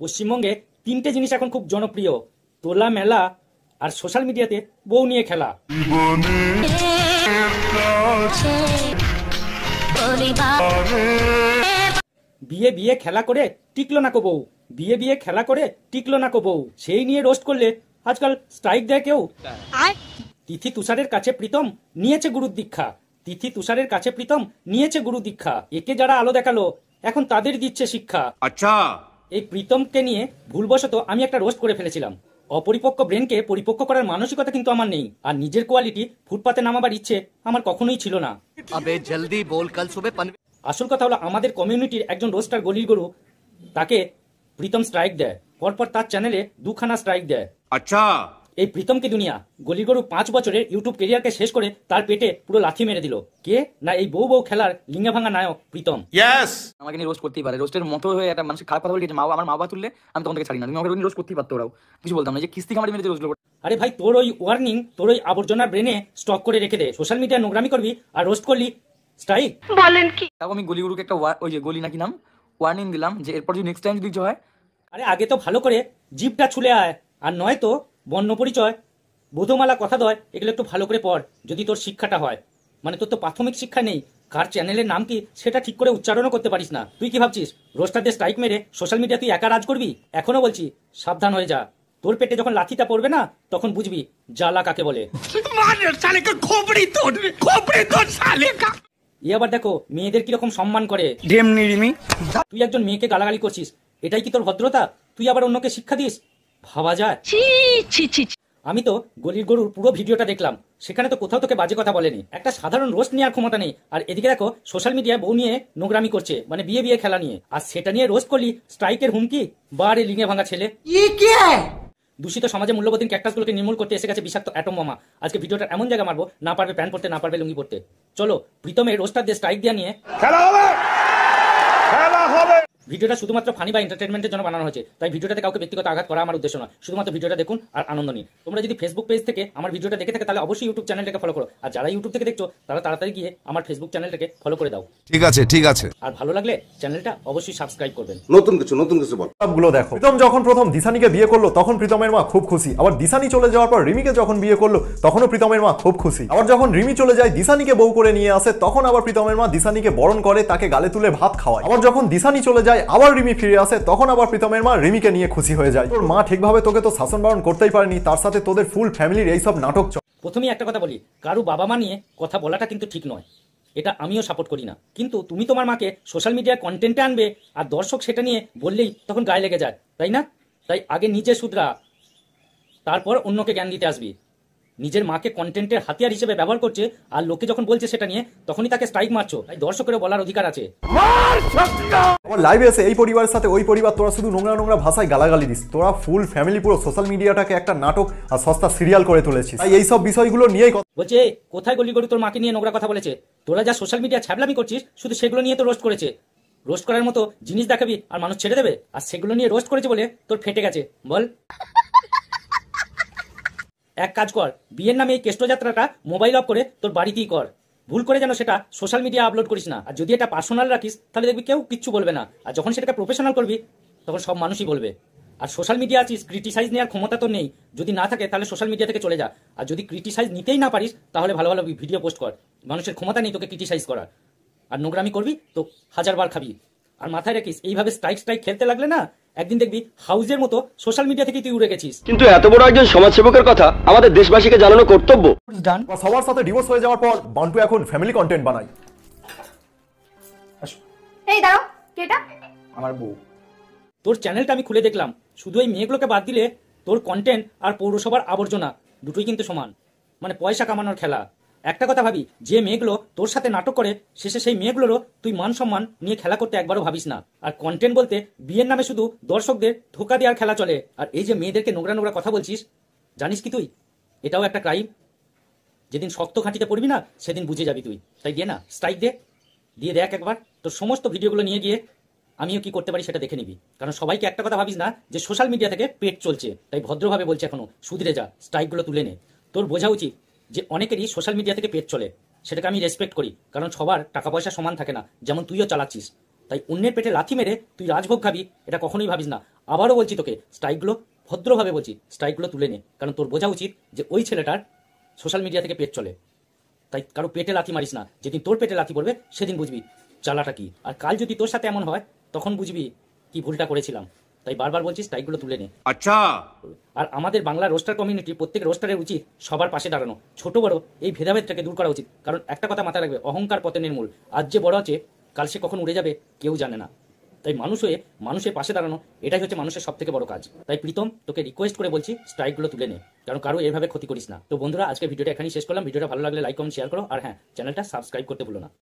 পশ্চিমবঙ্গে তিনটে জিনিস এখন খুব জনপ্রিয়: তোলা মেলা আর সোশ্যাল মিডিয়াতে বউ নিয়ে খেলা। বিয়ে বিয়ে খেলা করে টিকলো না কো বউ, বিয়ে বিয়ে খেলা করে টিকলো না কো বউ, সেই নিয়ে রোস্ট করলে আজকাল স্ট্রাইক দেয় কেউ। তিথি তুষারের কাছে প্রীতম নিয়েছে গুরুর দীক্ষা, তিথি তুষারের কাছে প্রীতম নিয়েছে গুরু দীক্ষা। একে যারা আলো দেখালো এখন তাদের দিচ্ছে শিক্ষা। আচ্ছা, এই প্রীতমকে নিয়ে ভুলবশত আমি একটা রোস্ট করে ফেলেছিলাম। অপরিপক্ক ব্রেনকে পরিপক্ক করার মানসিকতা কিন্তু আমার নেই, আর নিজের কোয়ালিটি ফুটপাতে নামাবার ইচ্ছে আমার কখনোই ছিল না। আবে জলদি বল, কাল সুবে আসল কথা হলো আমাদের কমিউনিটির একজন রোস্টার গলির গরু, তাকে প্রীতম স্ট্রাইক দেয়, পরপর তার চ্যানেলে দুখানা স্ট্রাইক দেয়। আচ্ছা, এই প্রীতম কি দুনিয়া। গলির গরু 5 বছরের ইউটিউব কেরিয়ারকে শেষ করে তার পেটে পুরো লাথি মেরে দিল কে না, এই বউ বউ খেলার লিঙ্গা ভাঙা নায়ক প্রীতম। আমাকে নিয়ে রোস্ট করতেই পারে, রোস্টের মতো হয়ে একটা মানুষ খারাপ কথা বলে মা, আমার মা বাবা তুললে আমি তখন থেকে ছাড়ি না। তুমি আমাকে রোস্ট করতেই পারতো, ওরাও কিছু বলতাম না, যে কিস্তি খামারি মেরে রোস্ট। আরে ভাই, তোর ওই ওয়ার্নিং তোর ওই আবর্জনার ব্রেনে স্টক করে রেখে দে। সোশ্যাল মিডিয়া নোংরামি করবি আর রোস্ট করলি স্ট্রাইক বলেন কি। তাও আমি গলিগুরুকে একটা ওই যে গলি নাকি নাম ওয়ার্নিং দিলাম যে এরপর যদি নেক্সট টাইম যদি কিছু হয়। আরে আগে তো ভালো করে জিপটা ছুলে আয়, আর নয় তো বর্ণ পরিচয়, বোধমালা, কথা দয়, এগুলো একটু ভালো করে পড় যদি তোর শিক্ষাটা হয়। মানে তোর তো প্রাথমিক শিক্ষা নেই, কার চ্যানেলের নাম কি সেটা ঠিক করে উচ্চারণও করতে পারিস না। তুই কি ভাবছিস রোস্টারদের স্ট্রাইক মেরে সোশ্যাল মিডিয়া তুই একা রাজ করবি? এখনো বলছি সাবধান হয়ে যা, তোর পেটে যখন লাথিটা পড়বে না তখন বুঝবি জ্বালা কাকে বলে। আবার দেখো মেয়েদের কিরকম সম্মান করে। তুই একজন মেয়েকে গালাগালি করছিস, এটাই কি তোর ভদ্রতা? তুই আবার অন্যকে শিক্ষা দিস, ভাবা যায়? আমি তো গলির গরুর পুরো ভিডিওটা দেখলাম, সেখানে তো কোথাও তোকে বাজে কথা বলেনি। একটা সাধারণ রোস্ট নেওয়ার ক্ষমতা নেই, আর এদিকে দেখো সোশ্যাল মিডিয়ায় বউ নিয়ে নোংরামি করছে, মানে বিয়ে বিয়ে খেলা নিয়ে, আর সেটা নিয়ে রোস্ট করলি স্ট্রাইকের হুমকি। বারে লিঙে ভাঙা ছেলে। দূষিত সমাজে মূল্যবোধীন ক্যাকটাসগুলোকে নির্মূল করতে এসে গেছে বিষাক্ত অ্যাটম বোমা। আজকে ভিডিওটা এমন জায়গা মারবো, না পারবে প্যান্ট পরতে, না পারবে লুঙ্গি পরতে। চলো প্রীতমের রোস্টারদের স্ট্রাইক দেওয়া নিয়ে খেলা হবে, খেলা হবে। ভিডিওটা শুধুমাত্র ফানি বা এন্টারটেনমেন্টের জন্য বানানো হয়েছে, তাই ভিডিওটাতে কাউকে ব্যক্তিগত আঘাত করা আমার উদ্দেশ্য নয়। শুধুমাত্র ভিডিওটা দেখুন আর আনন্দ নিন। তোমরা যদি ফেসবুক পেজ থেকে আমার ভিডিওটা দেখে থাকে তাহলে অবশ্যই ইউটিউব চ্যানেলটাকে ফলো করো, আর যারা ইউটিউব থেকে দেখছো তারা তাড়াতাড়ি গিয়ে আমার ফেসবুক চ্যানেলটাকে ফলো করে দাও। ঠিক আছে, ঠিক আছে। আর ভালো লাগলে চ্যানেলটা অবশ্যই সাবস্ক্রাইব করবেন। নতুন কিছু বল। সবগুলো দেখো। প্রীতম যখন প্রথম দিশানিকে বিয়ে করলো তখন প্রীতমের মা খুব খুশি, আবার দিশানি চলে যাওয়ার পর রিমিকে যখন বিয়ে করলো তখনও প্রীতমের মা খুব খুশি, আবার যখন রিমি চলে যায় দিশানিকে বউ করে নিয়ে আসে তখন আবার প্রীতমের মা দিশানিকে বরণ করে, তাকে গালে তুলে ভাত খাওয়ায়, আবার যখন দিশানি চলে যায় আবার রিমি ফিরে আসে তখন আবার প্রীতমের মা রিমিকে নিয়ে খুশি হয়ে যায়। তোর মা ঠিকভাবে তোকে তো শাসন বারণ করতেই পারেনি, তার সাথে তোদের ফুল ফ্যামিলির এইসব নাটক। প্রথমেই একটা কথা বলি, কারু বাবা মা নিয়ে কথা বলাটা কিন্তু ঠিক নয়, এটা আমিও সাপোর্ট করি না। কিন্তু তুমি তোমার মাকে সোশ্যাল মিডিয়ার কন্টেন্টে আনবে আর দর্শক সেটা নিয়ে বললেই তখন গায়ে লেগে যায়, তাই না? তাই আগে নিজে শুধরা, তারপর অন্যকে জ্ঞান দিতে আসবি। নিজের মাকে কন্টেন্টের হাতিয়ার হিসেবে ব্যবহার করছে, আর লোকে যখন বলছে সেটা নিয়ে তখনই তাকে স্ট্রাইক মারছো। তাই দর্শকেরও বলার অধিকার আছে। লাইভে এসে এই পরিবারের সাথে ওই পরিবার, তোরা শুধু নোংরা নোংরা ভাষায় গালাগালি দিস। তোরা ফুল ফ্যামিলি পুরো সোশ্যাল মিডিয়াটাকে একটা নাটক আর সস্তা সিরিয়াল করে তুলেছিস। তাই এইসব বিষয়গুলো নিয়েই বলছে, কোথায় গলি গরু তোর মাকে নিয়ে নোংরা কথা বলেছে? তোরা যা সোশ্যাল মিডিয়া ছ্যাবলামি করছিস শুধু সেগুলো নিয়ে তো রোস্ট করেছে। রোস্ট করার মতো জিনিস দেখাবি আর মানুষ ছেড়ে দেবে, আর সেগুলো নিয়ে রোস্ট করেছে বলে তোর ফেটে গেছে বল। এক কাজ কর, বিয়ের নামে এই কেষ্ট যাত্রাটা মোবাইল অফ করে তোর বাড়িতেই কর। ভুল করে যেন সেটা সোশ্যাল মিডিয়া আপলোড করিস না। আর যদি এটা পার্সোনাল রাখিস তাহলে দেখবি কেউ কিচ্ছু বলবে না, আর যখন সেটাকে প্রফেশনাল করবি তখন সব মানুষই বলবে। আর সোশ্যাল মিডিয়া আছিস, ক্রিটিসাইজ নেওয়ার ক্ষমতা তো নেই, যদি না থাকে তাহলে সোশ্যাল মিডিয়া থেকে চলে যা। আর যদি ক্রিটিসাইজ নিতেই না পারিস তাহলে ভালো ভালো ভিডিও পোস্ট কর। মানুষের ক্ষমতা নেই তোকে ক্রিটিসাইজ করার, আর নোংরামি করবি তো 1000 বার খাবি। আর মাথায় রাখিস, এইভাবে স্ট্রাইক খেলতে লাগলে না একদিন দেখবি হাউজের মতো সোশ্যাল মিডিয়া থেকে তুই উড়ে গেছিস। কিন্তু এত বড় একজন সমাজসেবকের কথা আমাদের দেশবাসীকে জানানো কর্তব্য। সবার সাথে ডিভোর্স হয়ে যাওয়ার পর বান্টু এখন ফ্যামিলি কন্টেন্ট বানায়। এই দাঁড়াও, কেটা? আমার বউ। তোর চ্যানেলটা আমি খুলে দেখলাম, শুধু এই মেয়েগুলোকে বাদ দিলে তোর কন্টেন্ট আর পৌরসভার আবর্জনা দুটোই কিন্তু সমান, মানে পয়সা কামানোর খেলা। একটা কথা ভাবি, যে মেয়েগুলো তোর সাথে নাটক করে শেষে সেই মেয়েগুলোরও তুই মান সম্মান নিয়ে খেলা করতে একবারও ভাবিস না। আর কন্টেন্ট বলতে বিয়ের নামে শুধু দর্শকদের ধোকা দেওয়ার খেলা চলে। আর এই যে মেয়েদেরকে নোংরা নোংরা কথা বলছিস, জানিস কি তুই এটাও একটা ক্রাইম? যেদিন শক্ত ঘাঁটিতে পড়বি না সেদিন বুঝে যাবি তুই। তাই দিয়ে না স্ট্রাইক দিয়ে দেখ একবার, তোর সমস্ত ভিডিওগুলো নিয়ে গিয়ে আমিও কি করতে পারি সেটা দেখে নিবি। কারণ সবাইকে একটা কথা ভাবিস না যে সোশ্যাল মিডিয়া থেকে পেট চলছে, তাই ভদ্রভাবে বলছে এখনো শুধরে যা, স্ট্রাইকগুলো তুলে নে। তোর বোঝা উচিত যে অনেকেরই সোশ্যাল মিডিয়া থেকে পেট চলে, সেটাকে আমি রেসপেক্ট করি, কারণ সবার টাকা পয়সা সমান থাকে না, যেমন তুইও চালাচ্ছিস। তাই অন্যের পেটে লাথি মেরে তুই রাজভোগ খাবি এটা কখনোই ভাবিস না। আবারও বলছি তোকে, স্ট্রাইকগুলো ভদ্রভাবে বলছি, স্ট্রাইকগুলো তুলে নে, কারণ তোর বোঝা উচিত যে ওই ছেলেটার সোশ্যাল মিডিয়া থেকে পেট চলে। তাই কারো পেটে লাথি মারিস না, যেদিন তোর পেটে লাথি পড়বে সেদিন বুঝবি জ্বালাটা কি। আর কাল যদি তোর সাথে এমন হয় তখন বুঝবি কি ভুলটা করেছিলাম। তাই বারবার বলছি স্ট্রাইকগুলো তুলে নে। अच्छा। আর আমাদের বাংলা রোস্টার কমিউনিটি প্রত্যেক রোস্টারের উচিত সবার পাশে দাঁড়ানো, ছোট বড় এই ভেদাভেদটাকে দূর করা উচিত। কারণ একটা কথা মাথায় রাখবে, অহংকার পতনের মূল। আজ যে বড় আছে কাল সে কখন উড়ে যাবে কেউ জানে না। তাই মানুষ হয়ে মানুষের পাশে দাঁড়ানো এটাই হচ্ছে মানুষের সব থেকে বড় কাজ। তাই প্রীতম, তোকে রিকোয়েস্ট করে বলছি স্ট্রাইকগুলো তুলে নে, কারণ কারো এভাবে ক্ষতি করিস না। তো বন্ধুরা, আজকে ভিডিওটা এখানেই শেষ করলাম। ভিডিওটা ভালো লাগলে লাইক কমেন্ট শেয়ার করো, আর হ্যাঁ, চ্যানেলটা সাবস্ক্রাইব করতে ভুলো না।